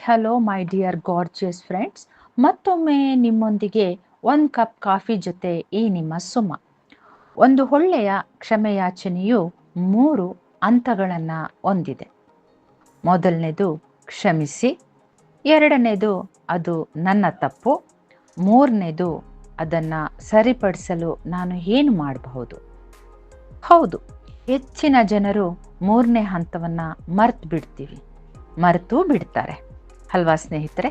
Hello my dear gorgeous friends. ಮತ್ತೊಮ್ಮೆ ನಿಮ್ಮೊಂದಿಗೆ ಒಂದು ಕಪ್ ಕಾಫಿ ಜೊತೆ ಈ ನಿಮ್ಮ ಸುಮ. ಒಂದು ಒಳ್ಳೆಯ ಕ್ಷಮೆಯಾಚನೆಯು 3 ಹಂತಗಳನ್ನು ಹೊಂದಿದೆ. ಮೊದಲನೇದು ಕ್ಷಮಿಸಿ, ಎರಡನೇದು ಅದು ನನ್ನ ತಪ್ಪು, ಮೂರನೇದು ಅದನ್ನು ಸರಿಪಡಿಸಲು ನಾನು ಏನು ಮಾಡಬಹುದು. ಹೌದು, ಹೆಚ್ಚಿನ ಜನರು 3ನೇ ಹಂತವನ್ನು ಮರೆತು ಬಿಡ್ತಾರೆ ಅಲ್ವಾ ಸ್ನೇಹಿತರೆ?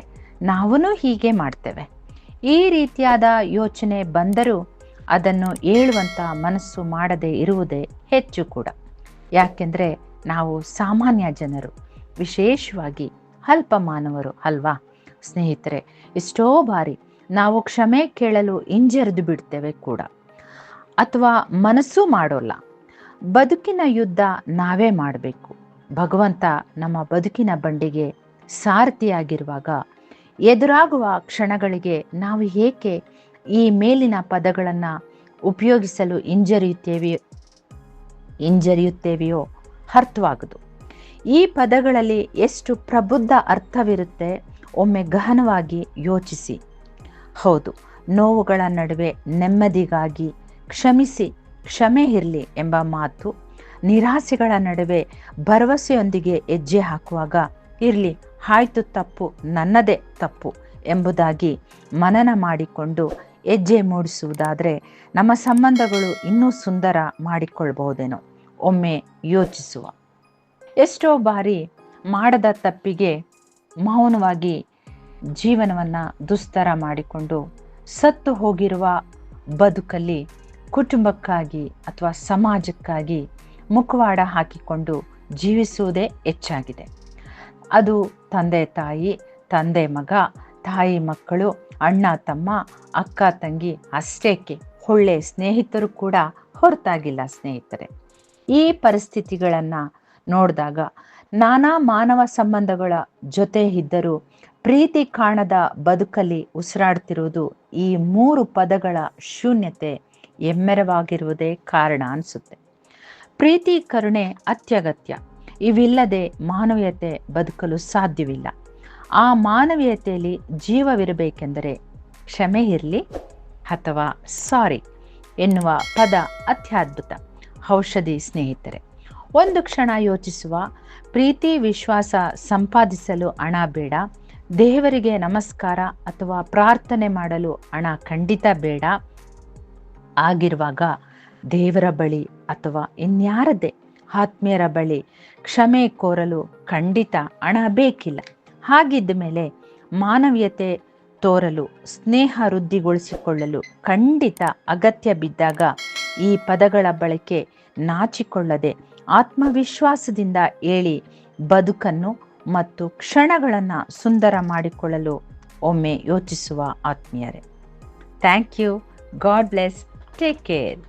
ನಾವೂ ಹೀಗೆ ಮಾಡ್ತೇವೆ. ಈ ರೀತಿಯಾದ ಯೋಚನೆ ಬಂದರೂ ಅದನ್ನು ಹೇಳುವಂಥ ಮನಸ್ಸು ಮಾಡದೇ ಇರುವುದೇ ಹೆಚ್ಚು ಕೂಡ. ಯಾಕೆಂದರೆ ನಾವು ಸಾಮಾನ್ಯ ಜನರು, ವಿಶೇಷವಾಗಿ ಅಲ್ಪ ಮಾನವರು ಅಲ್ವಾ ಸ್ನೇಹಿತರೆ? ಎಷ್ಟೋ ಬಾರಿ ನಾವು ಕ್ಷಮೆ ಕೇಳಲು ಹಿಂಜರಿದು ಬಿಡ್ತೇವೆ ಕೂಡ, ಅಥವಾ ಮನಸ್ಸು ಮಾಡೋಲ್ಲ. ಬದುಕಿನ ಯುದ್ಧ ನಾವೇ ಮಾಡಬೇಕು. ಭಗವಂತ ನಮ್ಮ ಬದುಕಿನ ಬಂಡಿಗೆ ಸಾರಥಿಯಾಗಿರುವಾಗ ಎದುರಾಗುವ ಕ್ಷಣಗಳಿಗೆ ನಾವು ಏಕೆ ಈ ಮೇಲಿನ ಪದಗಳನ್ನು ಉಪಯೋಗಿಸಲು ಹಿಂಜರಿಯುತ್ತೇವೆಯೋ ಅರ್ಥವಾಗದು. ಈ ಪದಗಳಲ್ಲಿ ಎಷ್ಟು ಪ್ರಬುದ್ಧ ಅರ್ಥವಿರುತ್ತೆ ಒಮ್ಮೆ ಗಹನವಾಗಿ ಯೋಚಿಸಿ. ಹೌದು, ನೋವುಗಳ ನಡುವೆ ನೆಮ್ಮದಿಗಾಗಿ ಕ್ಷಮಿಸಿ, ಕ್ಷಮೆ ಇರಲಿ ಎಂಬ ಮಾತು. ನಿರಾಸೆಗಳ ನಡುವೆ ಭರವಸೆಯೊಂದಿಗೆ ಹೆಜ್ಜೆ ಹಾಕುವಾಗ ಇರಲಿ, ಆಯ್ತು, ತಪ್ಪು ನನ್ನದೇ ತಪ್ಪು ಎಂಬುದಾಗಿ ಮನನ ಮಾಡಿಕೊಂಡು ಹೆಜ್ಜೆ ಮೂಡಿಸುವುದಾದರೆ ನಮ್ಮ ಸಂಬಂಧಗಳು ಇನ್ನೂ ಸುಂದರ ಮಾಡಿಕೊಳ್ಬಹುದೇನೋ ಒಮ್ಮೆ ಯೋಚಿಸುವ. ಎಷ್ಟೋ ಬಾರಿ ಮಾಡದ ತಪ್ಪಿಗೆ ಮೌನವಾಗಿ ಜೀವನವನ್ನು ದುಸ್ತರ ಮಾಡಿಕೊಂಡು ಸತ್ತು ಹೋಗಿರುವ ಬದುಕಲ್ಲಿ ಕುಟುಂಬಕ್ಕಾಗಿ ಅಥವಾ ಸಮಾಜಕ್ಕಾಗಿ ಮುಖವಾಡ ಹಾಕಿಕೊಂಡು ಜೀವಿಸುವುದೇ ಹೆಚ್ಚಾಗಿದೆ. ಅದು ತಂದೆ ತಾಯಿ, ತಂದೆ ಮಗ, ತಾಯಿ ಮಕ್ಕಳು, ಅಣ್ಣ ತಮ್ಮ, ಅಕ್ಕ ತಂಗಿ, ಅಷ್ಟೇಕೆ ಒಳ್ಳೆ ಸ್ನೇಹಿತರು ಕೂಡ ಹೊರತಾಗಿಲ್ಲ ಸ್ನೇಹಿತರೆ. ಈ ಪರಿಸ್ಥಿತಿಗಳನ್ನು ನೋಡಿದಾಗ ನಾನಾ ಮಾನವ ಸಂಬಂಧಗಳ ಜೊತೆ ಇದ್ದರೂ ಪ್ರೀತಿ ಕಾಣದ ಬದುಕಲ್ಲಿ ಉಸಿರಾಡ್ತಿರುವುದು ಈ 3 ಪದಗಳ ಶೂನ್ಯತೆ ಎಮ್ಮೆರವಾಗಿರುವುದೇ ಕಾರಣ ಅನಿಸುತ್ತೆ. ಪ್ರೀತಿ, ಕರುಣೆ ಅತ್ಯಗತ್ಯ. ಇವಿಲ್ಲದೆ ಮಾನವೀಯತೆ ಬದುಕಲು ಸಾಧ್ಯವಿಲ್ಲ. ಆ ಮಾನವೀಯತೆಯಲ್ಲಿ ಜೀವವಿರಬೇಕೆಂದರೆ ಕ್ಷಮೆ ಇರಲಿ ಅಥವಾ ಸಾರಿ ಎನ್ನುವ ಪದ ಅತ್ಯದ್ಭುತ ಔಷಧಿ ಸ್ನೇಹಿತರೆ. ಒಂದು ಕ್ಷಣ ಯೋಚಿಸುವ. ಪ್ರೀತಿ ವಿಶ್ವಾಸ ಸಂಪಾದಿಸಲು ಹಣ ಬೇಡ. ದೇವರಿಗೆ ನಮಸ್ಕಾರ ಅಥವಾ ಪ್ರಾರ್ಥನೆ ಮಾಡಲು ಹಣ ಖಂಡಿತ ಬೇಡ. ಆಗಿರುವಾಗ ದೇವರ ಬಳಿ ಅಥವಾ ಇನ್ಯಾರದೇ ಆತ್ಮೀಯರ ಬಳಿ ಕ್ಷಮೆ ಕೋರಲು ಖಂಡಿತ ಹಣ ಬೇಕಿಲ್ಲ. ಹಾಗಿದ್ದ ಮೇಲೆ ಮಾನವೀಯತೆ ತೋರಲು, ಸ್ನೇಹ ವೃದ್ಧಿಗೊಳಿಸಿಕೊಳ್ಳಲು ಖಂಡಿತ ಅಗತ್ಯ ಬಿದ್ದಾಗ ಈ ಪದಗಳ ಬಳಕೆ ನಾಚಿಕೊಳ್ಳದೆ ಆತ್ಮವಿಶ್ವಾಸದಿಂದ ಹೇಳಿ ಬದುಕನ್ನು ಮತ್ತು ಕ್ಷಣಗಳನ್ನು ಸುಂದರ ಮಾಡಿಕೊಳ್ಳಲು ಒಮ್ಮೆ ಯೋಚಿಸುವ ಆತ್ಮೀಯರೇ. Thank you. God bless. Take care.